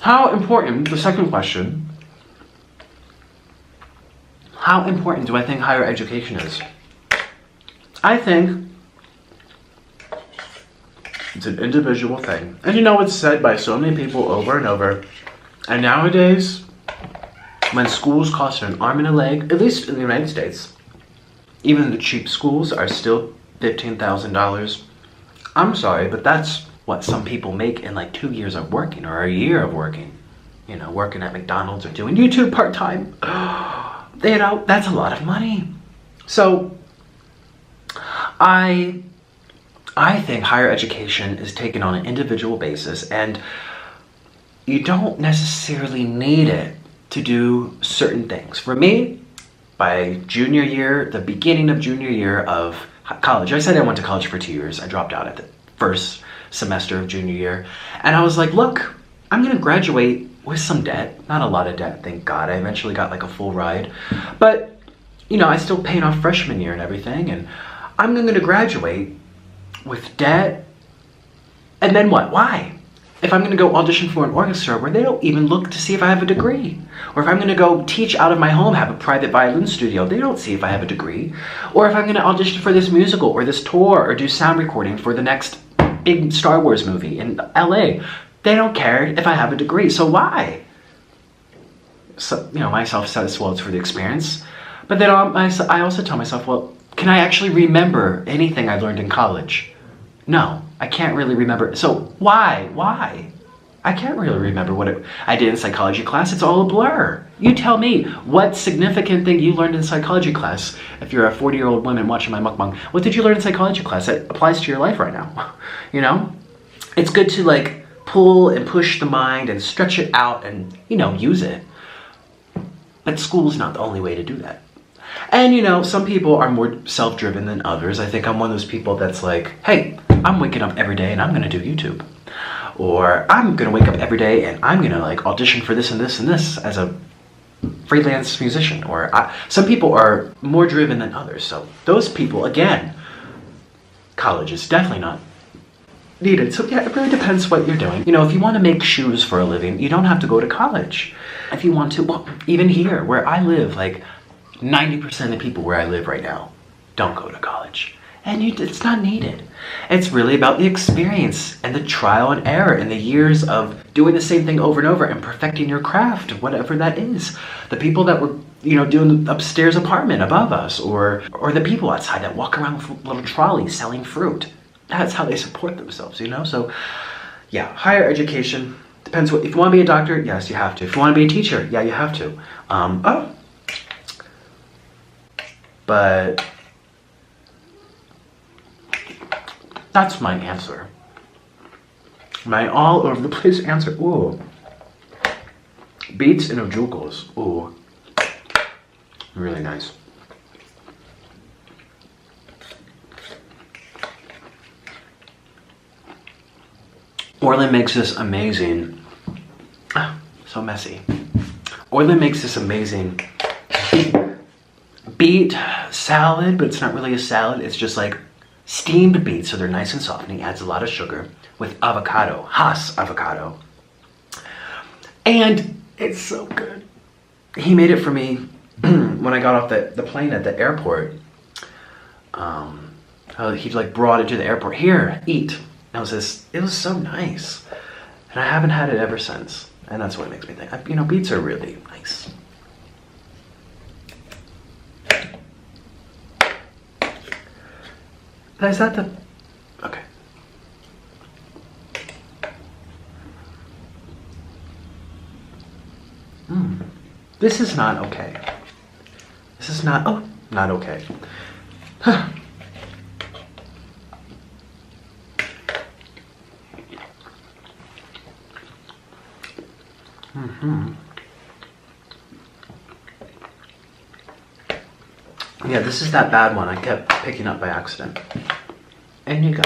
How important, the second question, how important do I think higher education is? I think it's an individual thing. And you know, it's said by so many people over and over. And nowadays, when schools cost an arm and a leg, at least in the United States, even the cheap schools are still $15,000. I'm sorry, but that's what some people make in like 2 years of working or a year of working. You know, working at McDonald's or doing YouTube part-time. You know, that's a lot of money. So, I think higher education is taken on an individual basis, and you don't necessarily need it to do certain things. For me, by junior year, the beginning of junior year of college, I said I went to college for 2 years. I dropped out at the first semester of junior year. And I was like, look, I'm gonna graduate with some debt. Not a lot of debt, thank God. I eventually got like a full ride. But, you know, I still paying off freshman year and everything. And I'm gonna graduate with debt. And then what? Why? If I'm gonna go audition for an orchestra where they don't even look to see if I have a degree. Or if I'm gonna go teach out of my home, have a private violin studio, they don't see if I have a degree. Or if I'm gonna audition for this musical or this tour or do sound recording for the next big Star Wars movie in LA, they don't care if I have a degree. So why? So, you know, myself says, well, it's for the experience. But then I also tell myself, well, can I actually remember anything I learned in college? No, I can't really remember. So why? Why? I can't really remember what I did in psychology class. It's all a blur. You tell me, what significant thing you learned in psychology class, if you're a 40-year-old woman watching my mukbang, what did you learn in psychology class that applies to your life right now? You know? It's good to like pull and push the mind and stretch it out and, you know, use it. But school's not the only way to do that. And, you know, some people are more self-driven than others. I think I'm one of those people that's like, hey, I'm waking up every day and I'm going to do YouTube. Or I'm going to wake up every day and I'm going to like audition for this and this and this as a freelance musician. Or some people are more driven than others. So those people, again, college is definitely not needed. So yeah, it really depends what you're doing. You know, if you want to make shoes for a living, you don't have to go to college. If you want to, well, even here where I live, like 90% of the people where I live right now don't go to college. And it's not needed. It's really about the experience and the trial and error and the years of doing the same thing over and over and perfecting your craft, whatever that is. The people that were, you know, doing the upstairs apartment above us, or the people outside that walk around with little trolleys selling fruit. That's how they support themselves, you know? So yeah, higher education depends if you want to be a doctor, yes, you have to. If you want to be a teacher, yeah, you have to. But that's my answer. My all over the place answer. Ooh. Beets and ojukos. Ooh. Really nice. Orlin makes this amazing. So messy. Orlin makes this amazing beet salad, but it's not really a salad. It's just like steamed beets, so they're nice and soft, and he adds a lot of sugar with avocado, Haas avocado. And it's so good. He made it for me when I got off the plane at the airport. He like brought it to the airport. Here, eat. And it was so nice. And I haven't had it ever since. And that's what makes me think, you know, beets are really nice. Is that the... Okay. This is not okay. This is not... Oh, not okay. Huh. Yeah, this is that bad one I kept picking up by accident. And you go.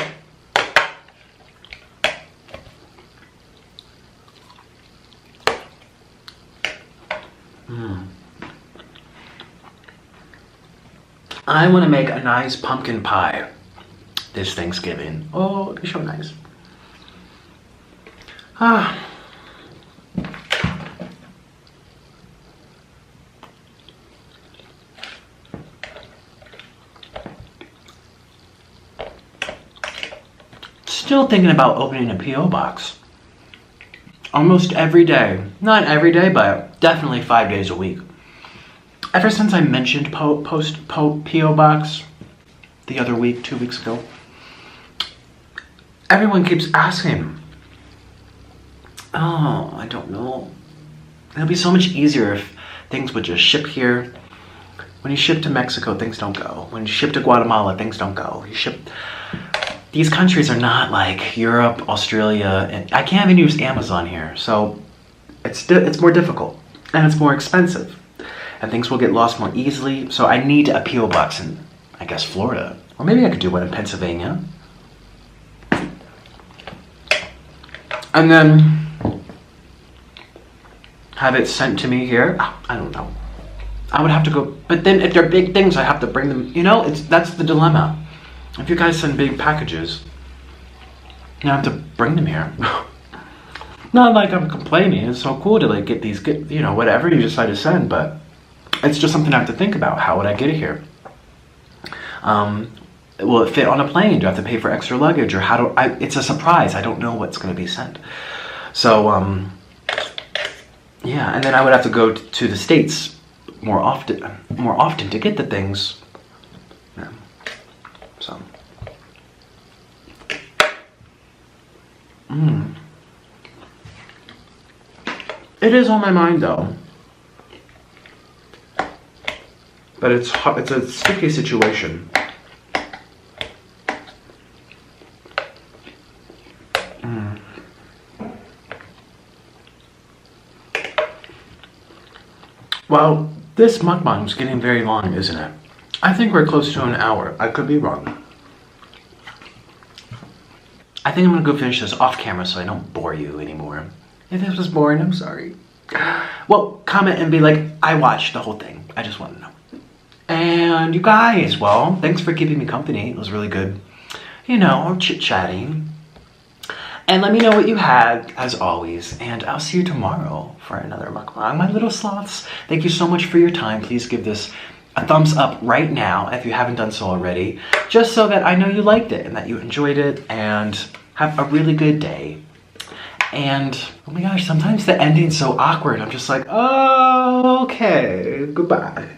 I want to make a nice pumpkin pie this Thanksgiving. Oh, it'll be so nice. Ah. Still thinking about opening a P.O. box. Almost every day. Not every day, but definitely 5 days a week. Ever since I mentioned P.O. box the other week, 2 weeks ago, everyone keeps asking. Oh, I don't know. It'll be so much easier if things would just ship here. When you ship to Mexico, things don't go. When you ship to Guatemala, things don't go. These countries are not like Europe, Australia, and I can't even use Amazon here, so it's more difficult and it's more expensive, and things will get lost more easily. So I need a P.O. box in, I guess, Florida, or maybe I could do one in Pennsylvania, and then have it sent to me here. I don't know. I would have to go, but then if they're big things, I have to bring them. You know, that's the dilemma. If you guys send big packages, you have to bring them here. Not like I'm complaining. It's so cool to like get you know, whatever you decide to send, but it's just something I have to think about. How would I get it here? Will it fit on a plane? Do I have to pay for extra luggage, or it's a surprise. I don't know what's going to be sent. So, yeah, and then I would have to go to the States more often to get the things. Yeah. So. It is on my mind though. But it's a sticky situation. Well, this mukbang is getting very long, isn't it? I think we're close to an hour. I could be wrong. I think I'm gonna go finish this off camera so I don't bore you anymore. If this was boring, I'm sorry. Well, comment and be like, I watched the whole thing. I just want to know. And you guys, well, thanks for keeping me company. It was really good, you know, chit-chatting. And let me know what you had, as always. And I'll see you tomorrow for another mukbang. My little sloths, thank you so much for your time. Please give this a thumbs up right now if you haven't done so already, just so that I know you liked it and that you enjoyed it, and have a really good day. And oh my gosh, sometimes the ending's so awkward. I'm just like, oh, okay, goodbye.